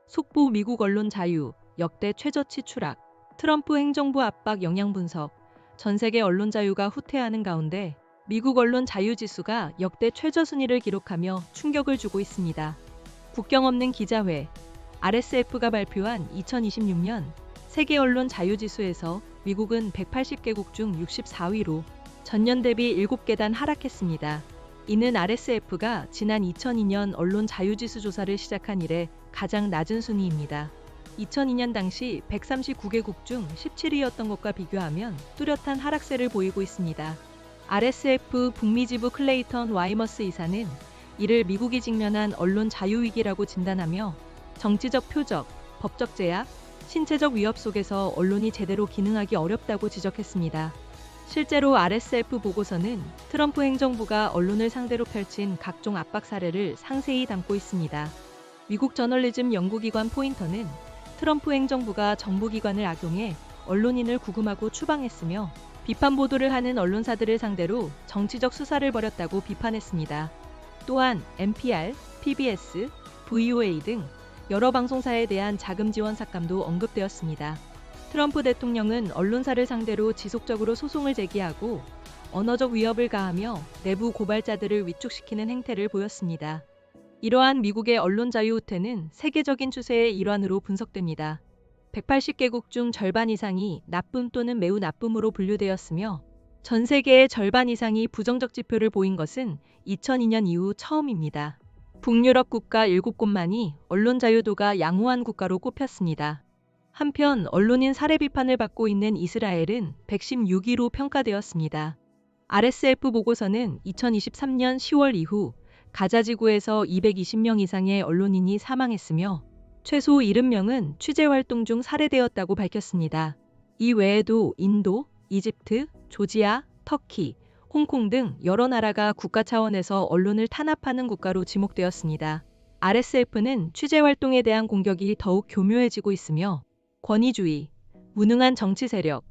속보 미국 언론 자유, 역대 최저치 추락, 트럼프 행정부 압박 영향 분석, 전 세계 언론 자유가 후퇴하는 가운데 미국 언론 자유 지수가 역대 최저 순위를 기록하며 충격을 주고 있습니다. 국경 없는 기자회, RSF가 발표한 2026년 세계 언론 자유 지수에서 미국은 180개국 중 64위로 전년 대비 7계단 하락했습니다. 이는 RSF가 지난 2002년 언론 자유지수 조사를 시작한 이래 가장 낮은 순위입니다. 2002년 당시 139개국 중 17위였던 것과 비교하면 뚜렷한 하락세를 보이고 있습니다. RSF 북미 지부 클레이턴 와이머스 이사는 이를 미국이 직면한 언론 자유 위기라고 진단하며 정치적 표적, 법적 제약, 신체적 위협 속에서 언론이 제대로 기능하기 어렵다고 지적했습니다. 실제로 RSF 보고서는 트럼프 행정부가 언론을 상대로 펼친 각종 압박 사례를 상세히 담고 있습니다. 미국 저널리즘 연구기관 포인터는 트럼프 행정부가 정부기관을 악용해 언론인을 구금하고 추방했으며 비판 보도를 하는 언론사들을 상대로 정치적 수사를 벌였다고 비판했습니다. 또한 NPR, PBS, VOA 등 여러 방송사에 대한 자금 지원 삭감도 언급되었습니다. 트럼프 대통령은 언론사를 상대로 지속적으로 소송을 제기하고 언어적 위협을 가하며 내부 고발자들을 위축시키는 행태를 보였습니다. 이러한 미국의 언론 자유 후퇴는 세계적인 추세의 일환으로 분석됩니다. 180개국 중 절반 이상이 나쁨 또는 매우 나쁨으로 분류되었으며 전 세계의 절반 이상이 부정적 지표를 보인 것은 2002년 이후 처음입니다. 북유럽 국가 7곳만이 언론 자유도가 양호한 국가로 꼽혔습니다. 한편 언론인 살해 비판을 받고 있는 이스라엘은 116위로 평가되었습니다. RSF 보고서는 2023년 10월 이후 가자 지구에서 220명 이상의 언론인이 사망했으며 최소 70명은 취재 활동 중 살해되었다고 밝혔습니다. 이 외에도 인도, 이집트, 조지아, 터키, 홍콩 등 여러 나라가 국가 차원에서 언론을 탄압하는 국가로 지목되었습니다. RSF는 취재 활동에 대한 공격이 더욱 교묘해지고 있으며 권위주의, 무능한 정치 세력,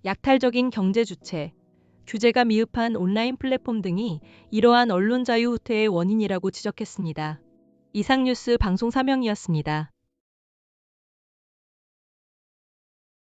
약탈적인 경제 주체, 규제가 미흡한 온라인 플랫폼 등이 이러한 언론 자유 후퇴의 원인이라고 지적했습니다. 이상 뉴스 방송 사명이었습니다.